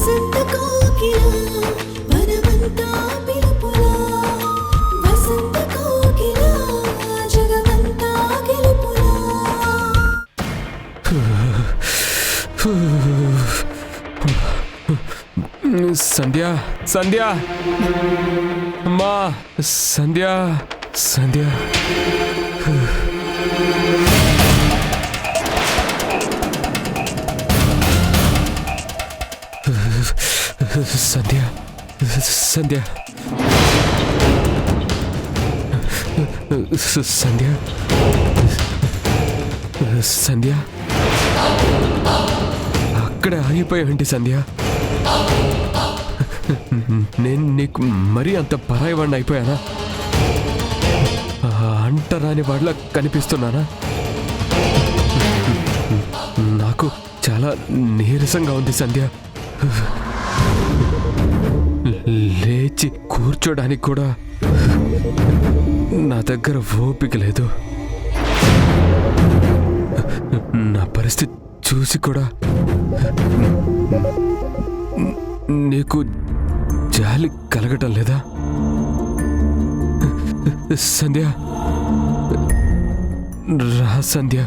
వసంత కోకిల వనమంతా పిలుపులా వసంత కోకిల జగమంతా గెలుపులా సంధ్య సంధ్య అమ్మా సంధ్య సంధ్య సంధ్య సంధ్య సంధ్య సంధ్య అక్కడ ఆగిపోయావంటి సంధ్య. నేను నీకు మరీ అంత పరాయివాడిని అయిపోయానా? అంటరాని వాళ్ళ కనిపిస్తున్నానా? నాకు చాలా నీరసంగా ఉంది సంధ్య. లేచి కూర్చోడానికి కూడా నా దగ్గర ఓపిక లేదు. నా పరిస్థితి చూసి కూడా నీకు జాలి కలగటం లేదా? సంధ్య రా సంధ్య,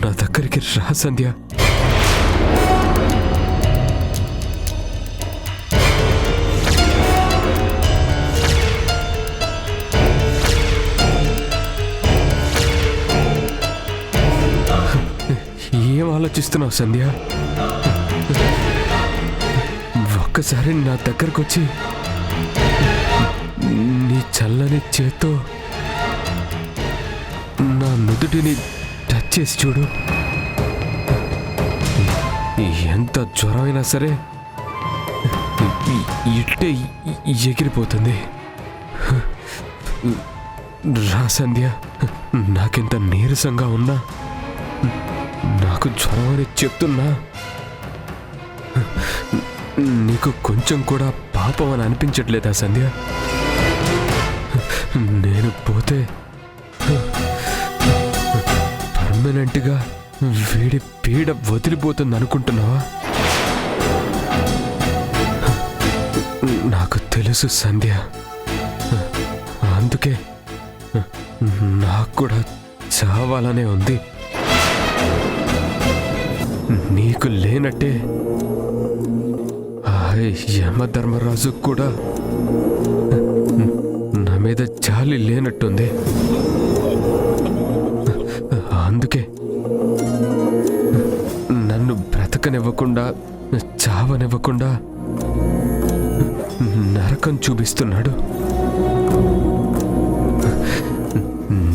నా దగ్గరికి రా సంధ్య. ఏం ఆలోచిస్తున్నావు సంధ్య? ఒక్కసారి నా దగ్గరకు వచ్చి నీ చల్లని చేత్తో నా నుదుటిని టచ్ చేసి చూడు. ఎంత జ్వరమైనా సరే ఇట్టే ఎగిరిపోతుంది. రా సంధ్య, నాకెంత నీరసంగా ఉన్నా, నాకు జ్వరం అని చెప్తున్నా నీకు కొంచెం కూడా పాపం అని అనిపించట్లేదా సంధ్య? నేను పోతే పర్మనెంట్గా వీడి పీడ వదిలిపోతుంది అనుకుంటున్నావా? నాకు తెలుసు సంధ్య, అందుకే నాకు కూడా చావాలనే ఉంది. నీకు లేనట్టే యమధర్మరాజు కూడా నా మీద జాలి లేనట్టుంది. అందుకే నన్ను బ్రతకనివ్వకుండా చావనివ్వకుండా నరకం చూపిస్తున్నాడు.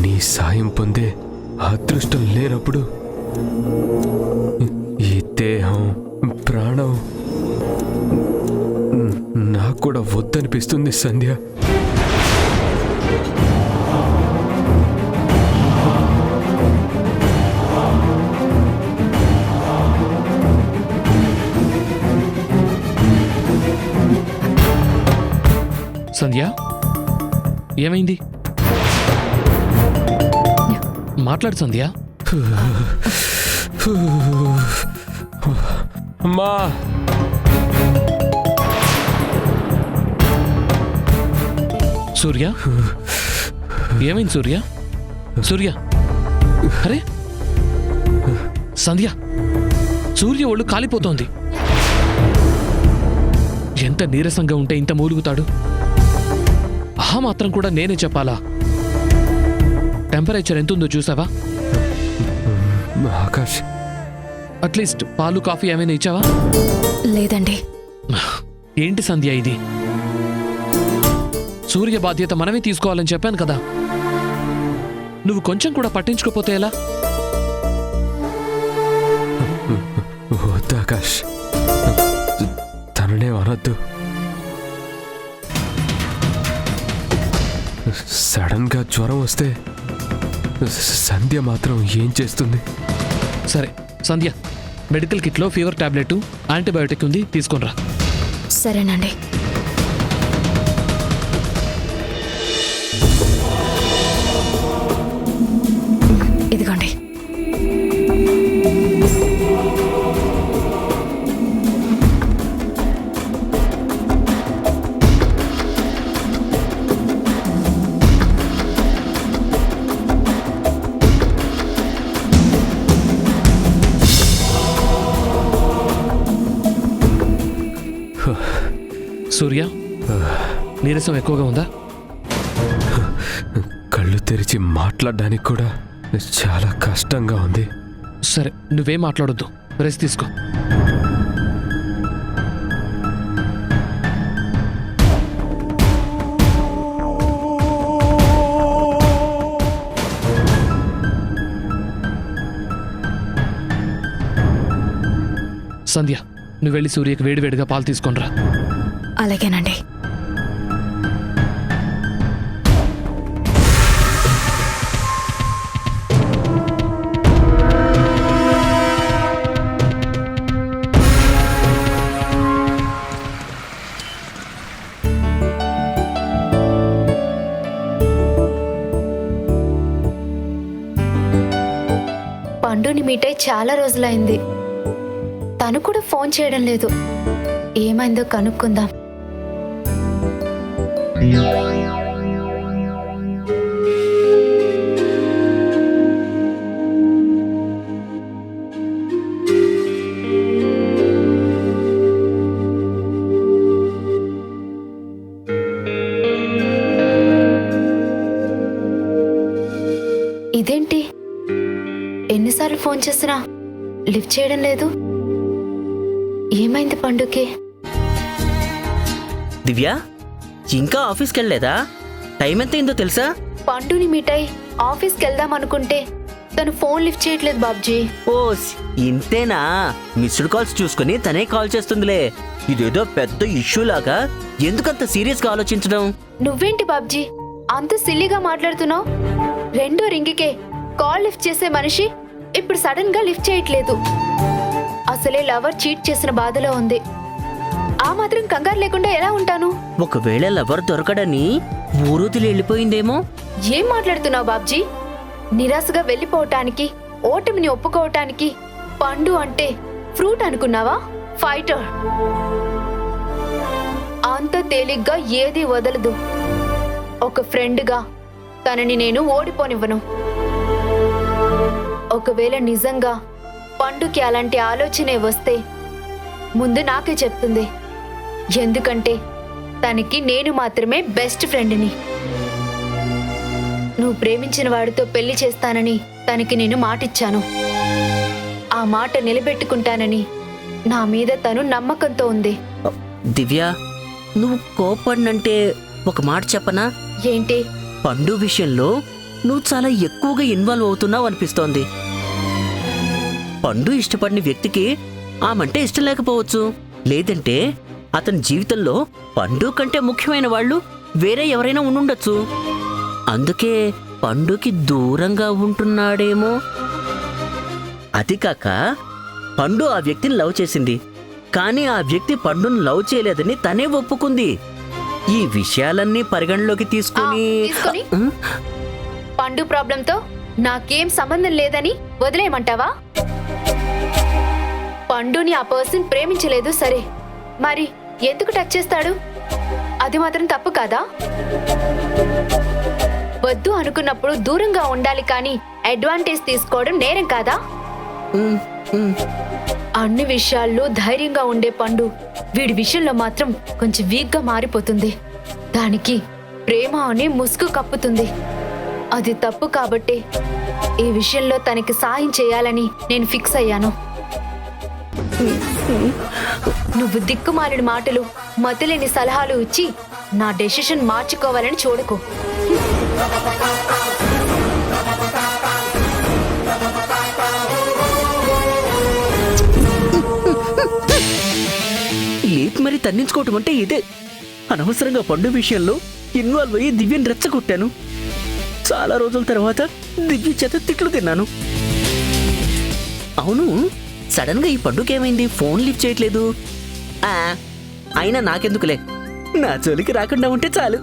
నీ సాయం పొందే అదృష్టం లేనప్పుడు ఈ దేహం ప్రాణం నాకు కూడా వద్దనిపిస్తుంది సంధ్య. సంధ్య, ఏమైంది? మాట్లాడు సంధ్య. అమ్మా, సూర్య, ఏమైంది సూర్య? సూర్య, అరే సంధ్య, సూర్య ఒళ్ళు కాలిపోతోంది. ఎంత నీరసంగా ఉంటే ఇంత మూలుగుతాడు? ఆ మాత్రం కూడా నేనే చెప్పాలా? టెంపరేచర్ ఎంతుందో చూసావా? ఆకాష్, అట్లీస్ట్ పాలు కాఫీ ఏమైనా ఇచ్చావా? లేదండి. ఏంటి సంధ్య ఇది? సూర్య బాధ్యత మనమే తీసుకోవాలని చెప్పాను కదా. నువ్వు కొంచెం కూడా పట్టించుకోపోతే ఎలా? వద్దు ఆకాష్, తననే అనొద్దు. సడన్ గా జ్వరం వస్తే సంధ్య మాత్రం ఏం చేస్తుంది? సరే సంధ్య, మెడికల్ కిట్లో ఫీవర్ టాబ్లెట్, యాంటీబయోటిక్ ఉంది, తీసుకొనిరా. సరేనండి. ఇదిగోండి. సూర్య, నీరసం ఎక్కువగా ఉందా? కళ్ళు తెరిచి మాట్లాడడానికి కూడా చాలా కష్టంగా ఉంది. సరే, నువ్వేం మాట్లాడొద్దు, రెస్ట్ తీసుకో. సంధ్య, నువ్వు వెళ్ళి సూర్యకి వేడివేడిగా పాలు తీసుకొనిరా. అలాగేనండి. పండుని మీట్ అయి చాలా రోజులైంది. తను కూడా ఫోన్ చేయడం లేదు. ఏమైందో కనుక్కుందాం. ఇదేంటి, ఎన్నిసార్లు ఫోన్ చేసినా లిఫ్ట్ చేయడం లేదు? ఏమైంది పండుకి? దివ్య, ఇంకా ఆఫీస్కి వెళ్ళలేదా? టైం ఎంత అయిందో తెలుసా? పండుని మీటై ఆఫీస్కి వెళ్దాం అనుకుంటే తను ఫోన్ లిఫ్ట్ చేయట్లేదు బాబ్జీ. ఓ, ఇంతేనా? మిస్డ్ కాల్స్ చూసుకుని తనే కాల్ చేస్తుందిలే. ఇదేదో పెద్ద ఇష్యూ లాగా ఎందుకంత సీరియస్గా ఆలోచించడం? నువ్వేంటి బాబ్జీ అంత సిల్లీగా మాట్లాడుతున్నావు? రెండో రింగికే కాల్ లిఫ్ట్ చేసే మనిషి ఇప్పుడు సడన్ గా లిఫ్ట్ చేయట్లేదు. అసలే లవర్ చీట్ చేసిన బాధలో ఉంది. ఆ మాత్రం కంగారు లేకుండా ఎలా ఉంటాను? ఒకవేళ లవర్ దొరకడని ఊరుతులు వెళ్ళిపోయిందేమో? ఏం మాట్లాడుతున్నావు బాబ్జీ? నిరాశగా వెళ్ళిపోవటానికి, ఓటమిని ఒప్పుకోవటానికి పండు అంటే ఫ్రూట్ అనుకున్నావా? ఫైటర్. అంత తేలిగ్గా ఏది వదలదు. ఒక ఫ్రెండ్గా తనని నేను ఓడిపోనివ్వను. ఒకవేళ నిజంగా పండుకి అలాంటి ఆలోచనే వస్తే ముందు నాకే చెప్తుంది. ఎందుకంటే తనకి నేను మాత్రమే బెస్ట్ ఫ్రెండ్ని. నువ్వు ప్రేమించిన వాడితో పెళ్లి చేస్తానని తనకి నేను మాటిచ్చాను. ఆ మాట నిలబెట్టుకుంటానని నా మీద తను నమ్మకంతో ఉంది. దివ్య, నువ్వు కోపడినంటే ఒక మాట చెప్పనా? ఏంటి? పండు విషయంలో నువ్వు చాలా ఎక్కువగా ఇన్వాల్వ్ అవుతున్నావు అనిపిస్తోంది. పండు ఇష్టపడిన వ్యక్తికి ఆమంటే ఇష్టం లేకపోవచ్చు. లేదంటే అతని జీవితంలో పండు కంటే ముఖ్యమైన వాళ్ళు వేరే ఎవరైనా ఉండుండొచ్చు. అందుకే పండుకి దూరంగా ఉంటున్నాడేమో. అది కాక పండు ఆ వ్యక్తిని లవ్ చేసింది, కానీ ఆ వ్యక్తి పండును లవ్ చేయలేదని తనే ఒప్పుకుంది. ఈ విషయాలన్నీ పరిగణలోకి తీసుకుని పండు ప్రాబ్లంతో నాకేం సంబంధం లేదని వదిలేయమంటావా? పండుని ఆ పర్సన్ ప్రేమించలేదు సరే, మరి ఎందుకు టచ్ చేస్తాడు? అది మాత్రం తప్పు కాదా? వద్దు అనుకున్నప్పుడు దూరంగా ఉండాలి, కానీ అడ్వాంటేజ్ తీసుకోవడం నేరం కాదా? అన్ని విషయాల్లో ధైర్యంగా ఉండే పండు వీడి విషయంలో మాత్రం కొంచెం వీక్గా మారిపోతుంది. దానికి ప్రేమ అని ముసుగు కప్పుతుంది. అది తప్పు కాబట్టి ఈ విషయంలో తనకి సాయం చేయాలని నేను ఫిక్స్ అయ్యాను. నువ్వు దిక్కుమాలిన మాటలు, మతిలేని సలహాలు ఇచ్చి నా డెసిషన్ మార్చుకోవాలని చూడకు. లేపి మరి తన్నించుకోవటం అంటే ఇదే. అనవసరంగా పండు విషయంలో ఇన్వాల్వ్ అయ్యి దివ్యని రెచ్చగొట్టాను. చాలా రోజుల తర్వాత దివ్య చేత తిట్లు తిన్నాను. అవును, సడన్ గా ఈ పండుకేమైంది? ఫోన్ లిఫ్ట్ చేయట్లేదు. అయినా నాకెందుకులే, నా జోలికి రాకుండా ఉంటే చాలు.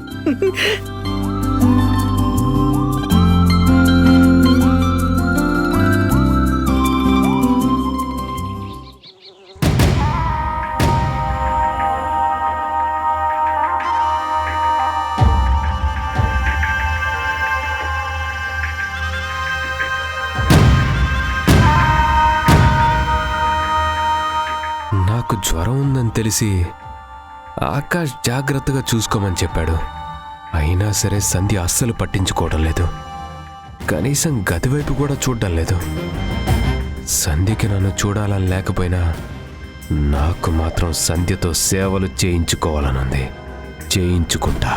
నాకు జ్వరం ఉందని తెలిసి ఆకాష్ జాగ్రత్తగా చూసుకోమని చెప్పాడు. అయినా సరే సంధ్య అస్సలు పట్టించుకోవడం లేదు. కనీసం గది వైపు కూడా చూడడం లేదు. సంధ్యకి నన్ను చూడాలని లేకపోయినా నాకు మాత్రం సంధ్యతో సేవలు చేయించుకోవాలనుంది. చేయించుకుంటా.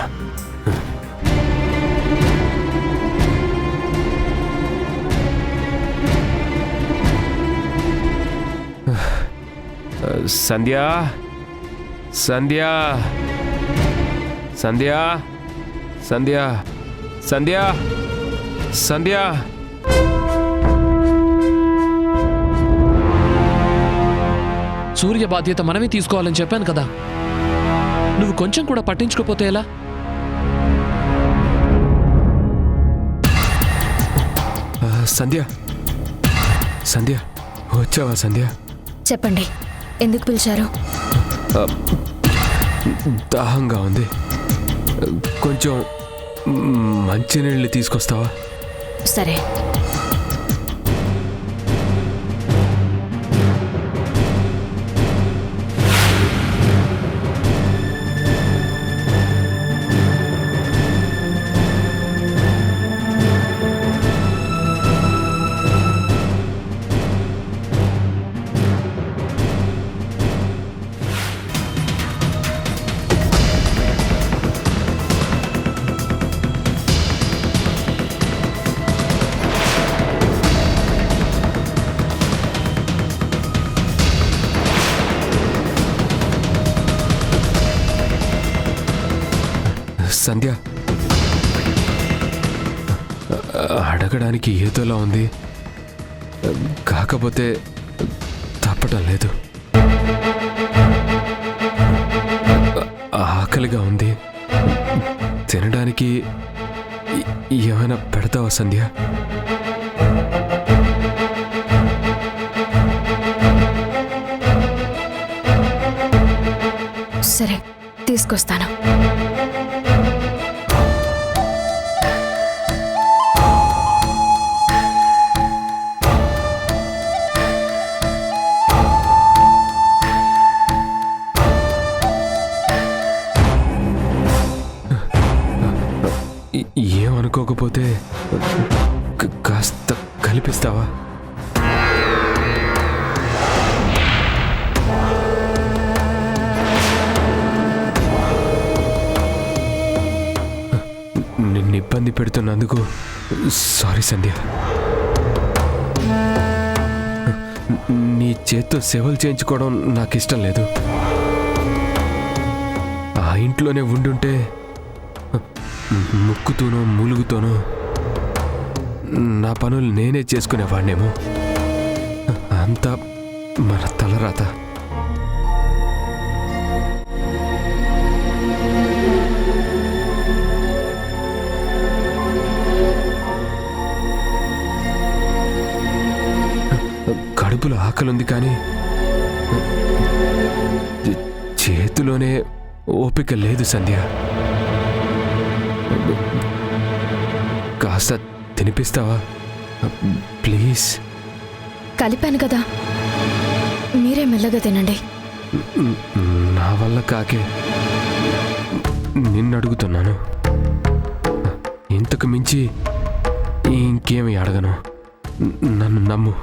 సంధ్య సంధ్య సంధ్య సంధ్య సంధ్య సంధ్య సూర్య బాధ్యత మనమే తీసుకోవాలని చెప్పాను కదా. నువ్వు కొంచెం కూడా పట్టించుకోపోతే ఎలా? సంధ్య సంధ్య వచ్చావా సంధ్య? చెప్పండి, ఎందుకు పిలిచారు? దాహంగా ఉంది. కొంచెం మంచినీళ్ళు తీసుకొస్తావా? సరే. సంధ్య, అడగడానికి ఏదోలా ఉంది, కాకపోతే తప్పటం లేదు. ఆకలిగా ఉంది. తినడానికి ఏమైనా పెడతావా సంధ్య? సరే, తీసుకొస్తాను. ఏమనుకోకపోతే కాస్త కలిపిస్తావా? నిన్ను ఇబ్బంది పెడుతున్నందుకు సారీ సంధ్య. నీ చేత్తో సేవలు చేయించుకోవడం నాకు ఇష్టం లేదు. ఆ ఇంట్లోనే ఉండుంటే ముక్కుతోనో మూలుగుతోనో నా పనులు నేనే చేసుకునేవాడినేమో. అంతా మన తలరాత. కడుపులో ఆకలుంది కానీ చేతిలోనే ఓపిక లేదు సంధ్య. కాస్త తినిపిస్తావా ప్లీజ్? కలిపాను కదా, మీరే మెల్లగా తినండి. నా వల్ల కాకే నిన్ను అడుగుతున్నాను. ఇంతకు మించి ఇంకేమి అడగను. నన్ను నమ్ము.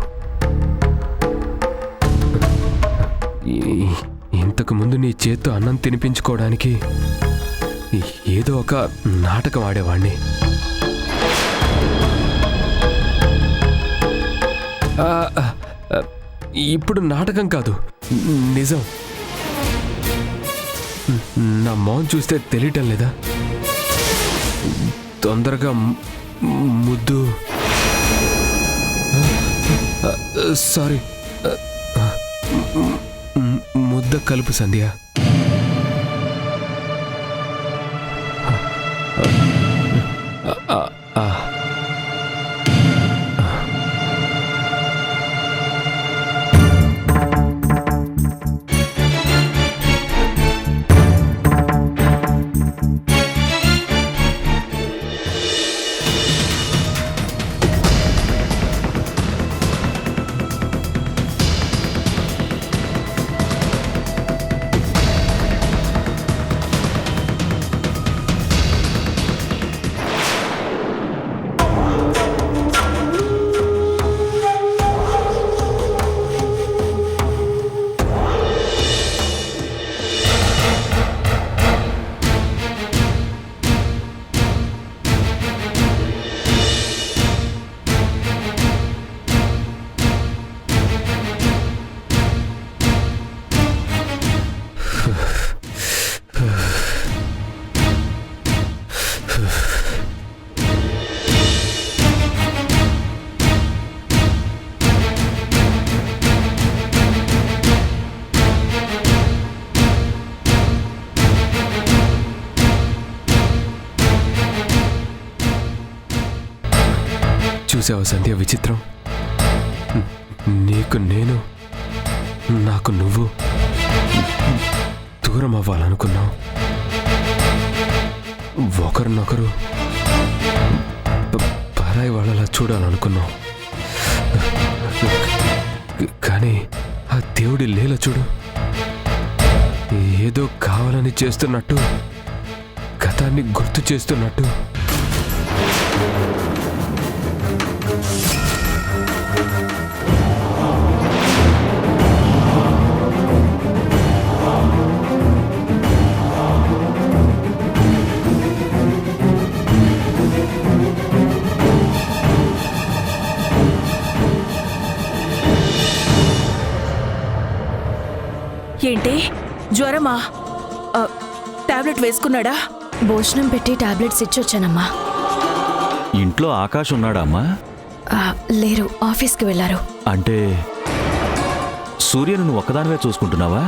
ఇంతకు ముందు నీ చేత్తో అన్నం తినిపించుకోవడానికి ఏదో ఒక నాటకం ఆడేవాణ్ణి. ఇప్పుడు నాటకం కాదు, నిజం. నా మౌన్ చూస్తే తెలియటం లేదా? తొందరగా ముద్దు. సారీ, ముద్ద కలుపు సంధ్య. చూసావా సంధ్య విచిత్రం? నీకు నేను, నాకు నువ్వు దూరం అవ్వాలనుకున్నాం. ఒకరినొకరు పరాయి వాళ్ళలా చూడాలనుకున్నాం. కానీ ఆ దేవుడి లీల చూడు, ఏదో కావాలని చేస్తున్నట్టు, గతాన్ని గుర్తు చేస్తున్నట్టు. ఏంటి జ్వరమా? టాబ్లెట్ వేసుకున్నాడా? భోజనం పెట్టి టాబ్లెట్స్ ఇచ్చొచ్చానమ్మా. ఇంట్లో ఆకాష్ ఉన్నాడా అమ్మా? లేరు, ఆఫీస్కి వెళ్ళారు. అంటే సూర్యను నువ్వు ఒక్కదానివే చూసుకుంటున్నావా?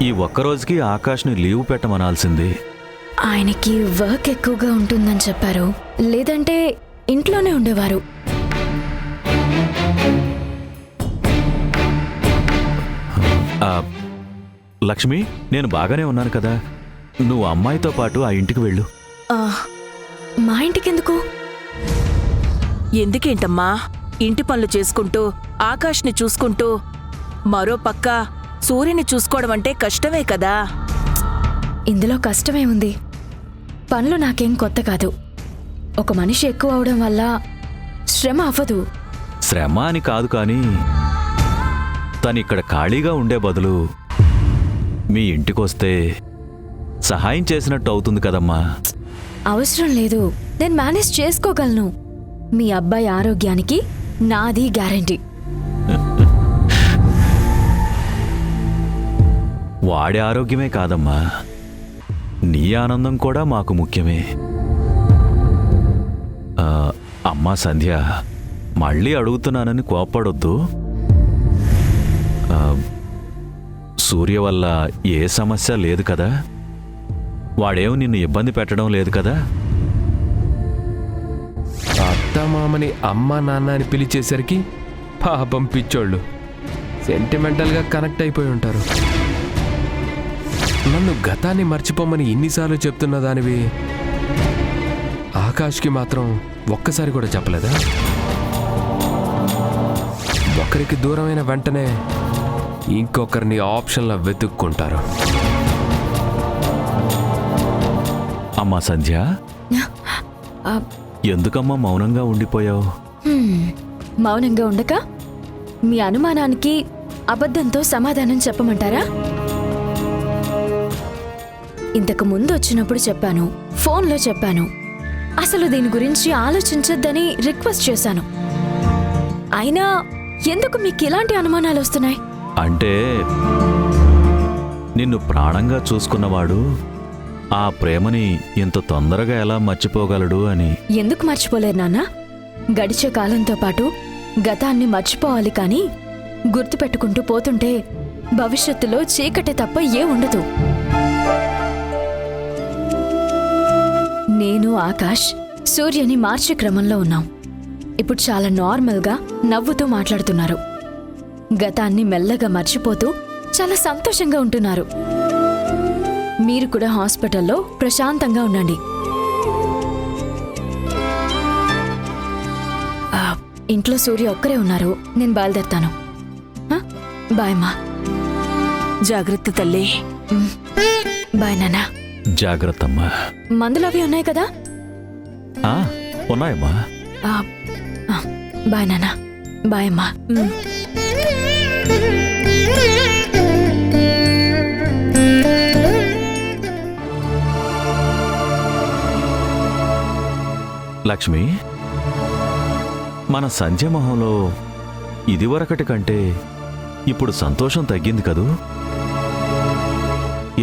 ఈ ఒక్కరోజుకి ఆకాష్ని లీవ్ పెట్టమనాల్సింది. ఆయనకి వర్క్ ఎక్కువగా ఉంటుందని చెప్పారు, లేదంటే ఇంట్లోనే ఉండేవారు. లక్ష్మి, నేను బాగానే ఉన్నాను కదా, నువ్వు అమ్మాయితో పాటు ఆ ఇంటికి వెళ్ళు. మా ఇంటికెందుకు? ఎందుకేంటమ్మా, ఇంటి పనులు చేసుకుంటూ ఆకాష్ని చూసుకుంటూ మరో పక్క సూర్యుని చూసుకోవడం అంటే కష్టమే కదా. ఇందులో కష్టమే ఉంది. పనులు నాకేం కొత్త కాదు. ఒక మనిషి ఎక్కువ అవడం వల్ల శ్రమ అవ్వదు. శ్రమ అని కాదు, కానీ తనిక్కడ ఖాళీగా ఉండే బదులు మీ ఇంటికొస్తే సహాయం చేసినట్టు అవుతుంది కదమ్మా. అవసరం లేదు, నేను మేనేజ్ చేసుకోగలను. మీ అబ్బాయి ఆరోగ్యానికి నాది గ్యారెంటీ. వాడి ఆరోగ్యమే కాదమ్మా, నీ ఆనందం కూడా మాకు ముఖ్యమే. అమ్మా సంధ్య, మళ్ళీ అడుగుతున్నానని కోప్పడొద్దు. సూర్య వల్ల ఏ సమస్య లేదు కదా? వాడేమో నిన్ను ఇబ్బంది పెట్టడం లేదు కదా? అత్తమామని అమ్మ నాన్న అని పిలిచేసరికి పాపం పిచ్చోళ్ళు సెంటిమెంటల్గా కనెక్ట్ అయిపోయి ఉంటారు. నన్ను గతాన్ని మర్చిపోమని ఇన్నిసార్లు చెప్తున్న దానివి ఆకాష్కి మాత్రం ఒక్కసారి కూడా చెప్పలేదా? ఒకరికి దూరమైన వెంటనే ఇంకొకరిని ఆప్షన్లా వెతుక్కుంటారు. అమ్మా సంధ్య, ఎందుకమ్మా మౌనంగా ఉండిపోయావు? మౌనంగా ఉండక మీ అనుమానానికి అబద్ధంతో సమాధానం చెప్పమంటారా? ఇంతకు ముందు వచ్చినప్పుడు చెప్పాను, ఫోన్లో చెప్పాను, అసలు దీని గురించి ఆలోచించొద్దని రిక్వెస్ట్ చేశాను. అయినా ఎందుకు మీకు ఇలాంటి అనుమానాలు వస్తున్నాయి? అంటే నిన్ను ప్రాణంగా చూసుకున్నవాడు ఆ ప్రేమని ఇంత తొందరగా ఎలా మర్చిపోగలడు అని. ఎందుకు మర్చిపోలేరు నాన్న? గడిచే కాలంతో పాటు గతాన్ని మర్చిపోవాలి, కానీ గుర్తుపెట్టుకుంటూ పోతుంటే భవిష్యత్తులో చీకటి తప్ప ఏ ఉండదు. నేను ఆకాష్ సూర్యని మార్చే క్రమంలో ఉన్నాం. ఇప్పుడు చాలా నార్మల్గా నవ్వుతూ మాట్లాడుతున్నారు. గతాన్ని మెల్లగా మర్చిపోతూ చాలా సంతోషంగా ఉంటున్నారు. మీరు కూడా హాస్పిటల్లో ప్రశాంతంగా ఉండండి. ఇంట్లో సూర్య ఒక్కరే ఉన్నారు, నేను బయలుదేరుతాను. బాయ్ మా. జాగ్రత్త తల్లి. బాయ్ నాన్న. జాగ్రత్త అమ్మా. మందులు అవి ఉన్నాయి కదా? ఉన్నాయమ్మా. బాయ్ నాన్న. బాయ్ అమ్మా. లక్ష్మి, మన సంధ్య మొహంలో ఇదివరకటి కంటే ఇప్పుడు సంతోషం తగ్గింది కదూ?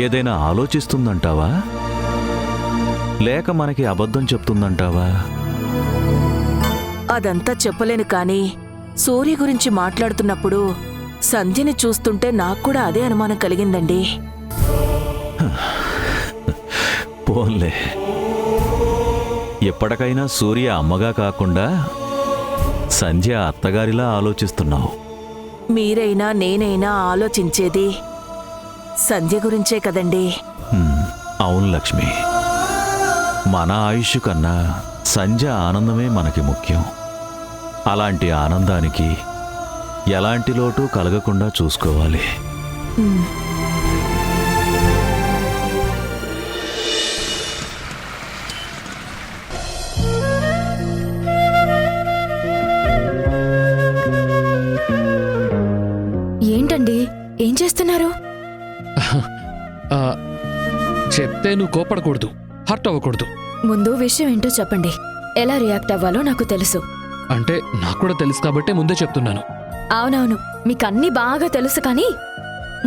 ఏదైనా ఆలోచిస్తుందంటావా, లేక మనకి అబద్ధం చెప్తుందంటావా? అదంతా చెప్పలేను, కానీ సూర్య గురించి మాట్లాడుతున్నప్పుడు సంధ్యని చూస్తుంటే నాకు కూడా అదే అనుమానం కలిగిందండి. పోన్లే, ఎప్పటికైనా సూర్య అమ్మగా కాకుండా సంధ్య అత్తగారిలా ఆలోచిస్తున్నావు. మీరైనా నేనైనా ఆలోచించేది సంధ్య గురించే కదండి. అవును లక్ష్మి, మన ఆయుష్ కన్నా సంధ్య ఆనందమే మనకి ముఖ్యం. అలాంటి ఆనందానికి ఎలాంటి లోటు కలగకుండా చూసుకోవాలి. ఏంటండి ఏం చేస్తున్నారు? ఆ, చెప్తే నువ్వు కోపడకూడదు, హర్ట్ అవ్వకూడదు. ముందు విషయం ఏంటో చెప్పండి. ఎలా రియాక్ట్ అవ్వాలో నాకు తెలుసు. అంటే నాకు కూడా తెలుసు కాబట్టే ముందే చెప్తున్నాను. అవునవును, మీకు అన్నీ బాగా తెలుసు, కానీ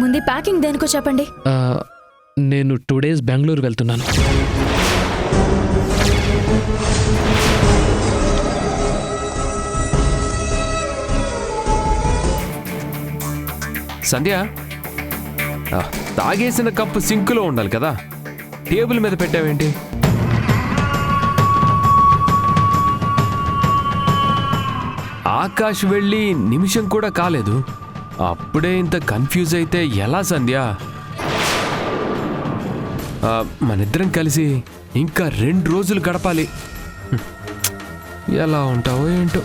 ముందు ప్యాకింగ్ దేనికో చెప్పండి. ఆ, నేను 2 days బెంగళూరు వెళ్తున్నాను. సంధ్య, తాగేసిన కప్పు సింకులో ఉండాలి కదా, టేబుల్ మీద పెట్టావేంటి? ఆకాష్ వెళ్ళి నిమిషం కూడా కాలేదు, అప్పుడే ఇంత కన్ఫ్యూజ్ అయితే ఎలా సంధ్య? మనిద్దరం కలిసి ఇంకా 2 రోజులు గడపాలి. ఎలా ఉంటావో ఏంటో.